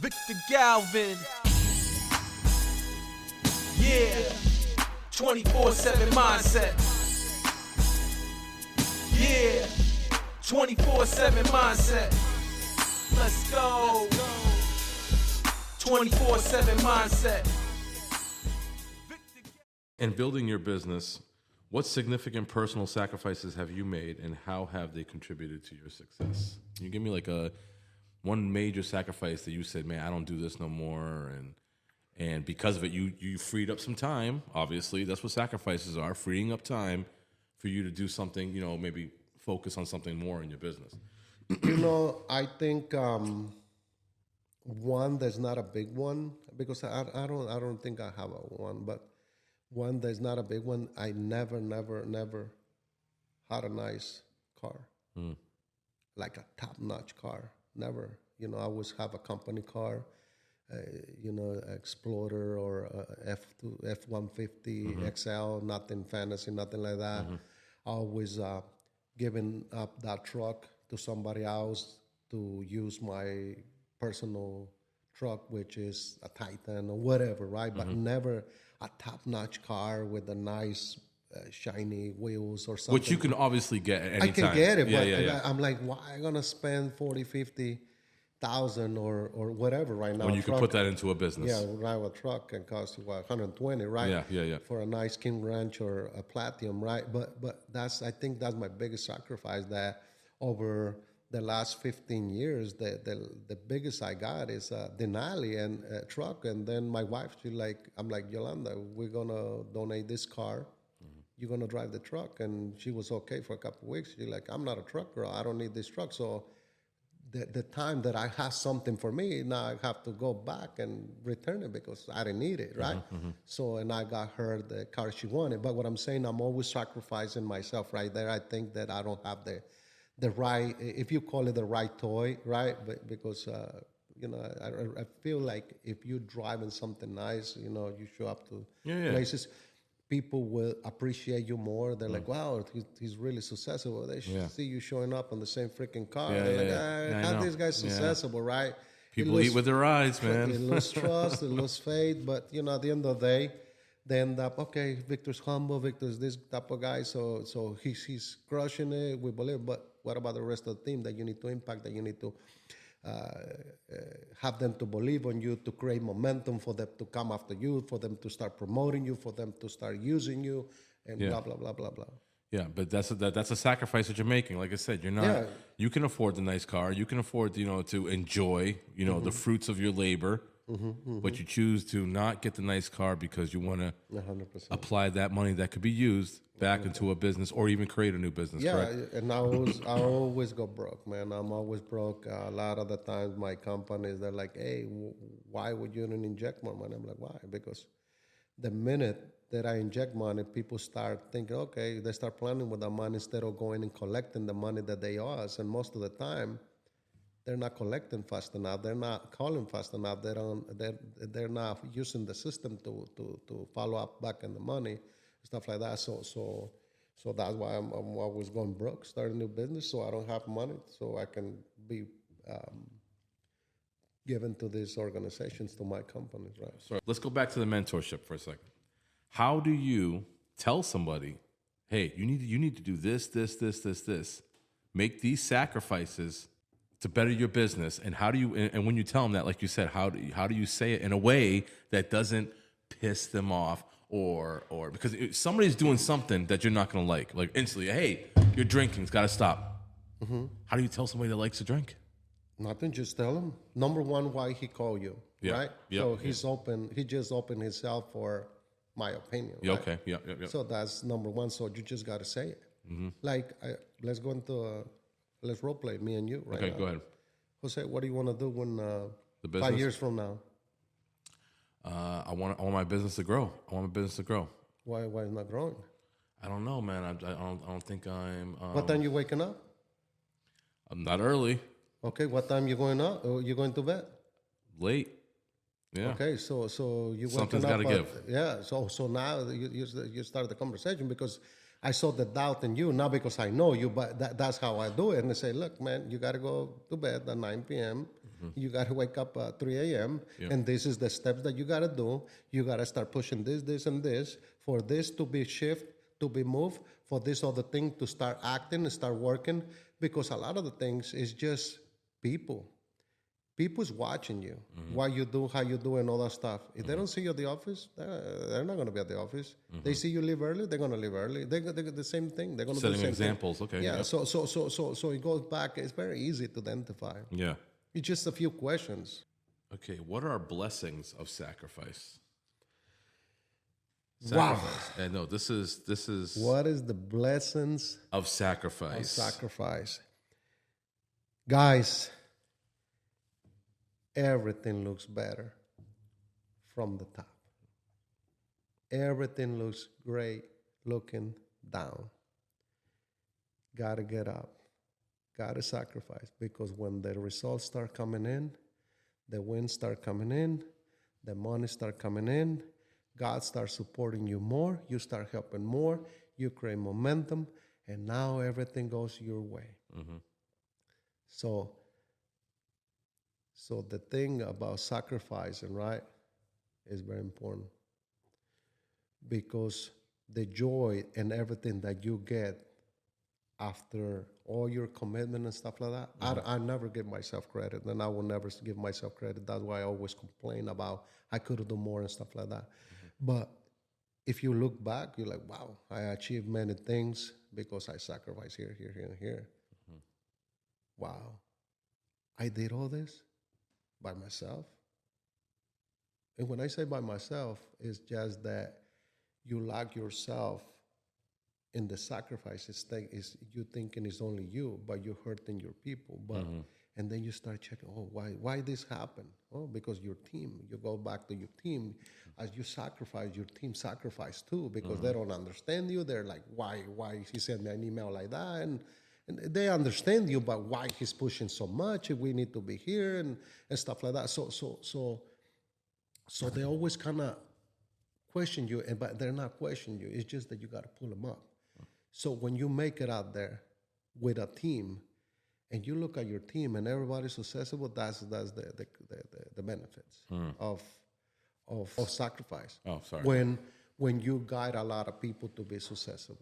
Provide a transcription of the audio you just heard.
Victor Galvin. Yeah. 24/7 mindset. Yeah. 24/7 mindset. Let's go. 24/7 mindset. In building your business, what significant personal sacrifices have you made, and how have they contributed to your success? Can you give me like one major sacrifice that you said, man, I don't do this no more, and because of it, you freed up some time. Obviously, that's what sacrifices are: freeing up time for you to do something. Maybe focus on something more in your business. I think one that's not a big one, because I don't think I have one, but one that's not a big one. I never had a nice car, like a top-notch car. Never. I always have a company car, Explorer or F-150 XL, nothing fancy, nothing like that. Always giving up that truck to somebody else to use my personal truck, which is a Titan or whatever, right? But never a top-notch car with a nice shiny wheels or something. Which you can obviously get at any time. I can get it, but yeah. I'm like, why am I going to spend 50,000 or whatever right now? When you can put that into a business. Yeah, right, a truck can cost you, 120, right? Yeah. For a nice King Ranch or a Platinum, right? But I think that's my biggest sacrifice, that over the last 15 years, the biggest I got is a Denali and a truck. And then my wife, I'm like, Yolanda, we're going to donate this car. You're going to drive the truck. And she was okay for a couple of weeks. She's like, I'm not a truck girl. I don't need this truck. So the time that I have something for me, now I have to go back and return it because I didn't need it, right? So, and I got her the car she wanted. But what I'm saying, I'm always sacrificing myself right there. I think that I don't have the right, if you call it the right toy, right? But because, I feel like if you're driving something nice, you show up to places, people will appreciate you more. They're like, wow, he's really successful. They should see you showing up on the same freaking car. They're like, how this guy's successful, right? People eat with their eyes, man. They lose trust, they lose faith. But, at the end of the day, they end up, okay, Victor's humble, Victor's this type of guy, so he's crushing it, we believe. But what about the rest of the team that you need to impact, that you need to have them to believe on you, to create momentum for them to come after you, for them to start promoting you, for them to start using you, and blah, blah, blah, blah, blah. Yeah, but that's a sacrifice that you're making. Like I said, you're not. Yeah. You can afford the nice car. You can afford, to enjoy, the fruits of your labor. But you choose to not get the nice car because you want to apply that money that could be used back into a business or even create a new business. Yeah, correct? And I always go broke, man. I'm always broke. A lot of the times, my companies, they're like, "Hey, why would you not inject more money?" I'm like, "Why?" Because the minute that I inject money, people start thinking, okay, they start planning with the money instead of going and collecting the money that they owe us. And most of the time, they're not collecting fast enough. They're not calling fast enough. They're not using the system to follow up back in the money, stuff like that. So that's why I'm always going broke, starting a new business, so I don't have money, so I can be given to these organizations, to my companies, right? So let's go back to the mentorship for a second. How do you tell somebody, hey, you need to do this, make these sacrifices to better your business? And how do you, and when you tell them that, like you said, how do you say it in a way that doesn't piss them off, or because somebody's doing something that you're not going to like instantly, hey, you're drinking, it's got to stop. How do you tell somebody that likes to drink? Nothing, just tell him. Number one, why he called you, right? So he's open, he just opened himself for my opinion. Yeah, right? okay, yeah. So that's number one, so you just got to say it. Like, let's go into let's role play, me and you, right? Okay, now. go ahead. Jose, what do you want to do when the business? 5 years from now? I want my business to grow. Why is it not growing? I don't know, man. I don't think I'm. What time you waking up? I'm not early. Okay, what time you going up? Or you going to bed? Late. Yeah. Okay, so you something's got to give. Yeah. So now you start the conversation, because I saw the doubt in you, not because I know you, but that's how I do it. And I say, look, man, you got to go to bed at 9 p.m. You got to wake up at 3 a.m. And this is the steps that you got to do. You got to start pushing this, and this for this to be shift, to be moved, for this other thing to start acting and start working. Because a lot of the things is just people. People's watching you, what you do, how you do, and all that stuff. If they don't see you at the office, they're not going to be at the office. They see you leave early, they're going to leave early. They're the same thing. They're going to do the Setting same examples. thing. Okay. Yeah. Yep. So it goes back. It's very easy to identify. Yeah. It's just a few questions. Okay. What are blessings of sacrifice? Wow. Sacrifice. And no, this is What is the blessings of of sacrifice. sacrifice? Guys, everything looks better from the top. Everything looks great looking down. Gotta get up. Gotta sacrifice. Because when the results start coming in, the wins start coming in, the money start coming in, God starts supporting you more, you start helping more, you create momentum, and now everything goes your way. So the thing about sacrificing, right, is very important. Because the joy and everything that you get after all your commitment and stuff like that, I never give myself credit, and I will never give myself credit. That's why I always complain about I could have done more and stuff like that. But if you look back, you're like, wow, I achieved many things because I sacrificed here, and here. Wow, I did all this by myself. And when I say by myself, it's just that you lack yourself in the sacrifices. Is you thinking it's only you, but you're hurting your people. But and then you start checking, oh, why this happened? Oh, because your team. You go back to your team. As you sacrifice, your team sacrifice too, because they don't understand you. They're like, why he sent me an email like that? And they understand you, but why he's pushing so much? We need to be here and stuff like that. So they always kind of question you, but they're not questioning you. It's just that you got to pull them up. So when you make it out there with a team, and you look at your team and everybody's successful, that's the benefits of sacrifice. Oh, sorry. When you guide a lot of people to be successful.